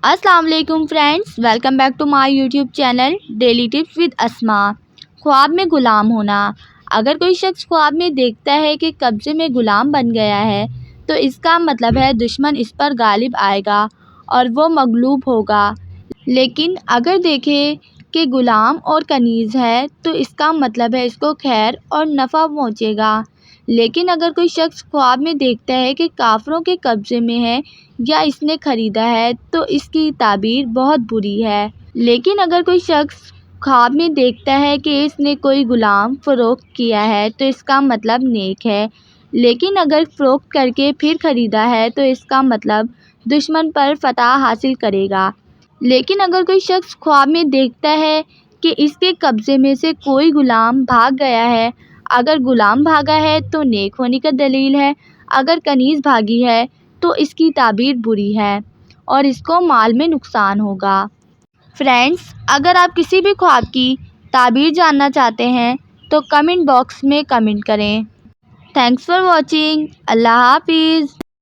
السلام علیکم friends, welcome back to my YouTube channel daily tips with Asma. خواب میں غلام ہونا۔ اگر کوئی شخص خواب میں دیکھتا ہے کہ قبضے میں غلام بن گیا ہے تو اس کا مطلب ہے دشمن اس پر غالب آئے گا اور وہ مغلوب ہوگا۔ لیکن اگر دیکھے کہ غلام اور کنیز ہے تو اس کا مطلب ہے اس کو خیر اور نفع پہنچے گا۔ لیکن اگر کوئی شخص خواب میں دیکھتا ہے کہ کافروں کے قبضے میں ہے یا اس نے خریدا ہے تو اس کی تعبیر بہت بری ہے۔ لیکن اگر کوئی شخص خواب میں دیکھتا ہے کہ اس نے کوئی غلام فروخت کیا ہے تو اس کا مطلب نیک ہے۔ لیکن اگر فروخت کر کے پھر خریدا ہے تو اس کا مطلب دشمن پر فتح حاصل کرے گا۔ لیکن اگر کوئی شخص خواب میں دیکھتا ہے کہ اس کے قبضے میں سے کوئی غلام بھاگ گیا ہے، اگر غلام بھاگا ہے تو نیک ہونے کا دلیل ہے، اگر کنیز بھاگی ہے تو اس کی تعبیر بری ہے اور اس کو مال میں نقصان ہوگا۔ فرینڈز، اگر آپ کسی بھی خواب کی تعبیر جاننا چاہتے ہیں تو کمنٹ باکس میں کمنٹ کریں۔ Thanks for watching. اللہ حافظ۔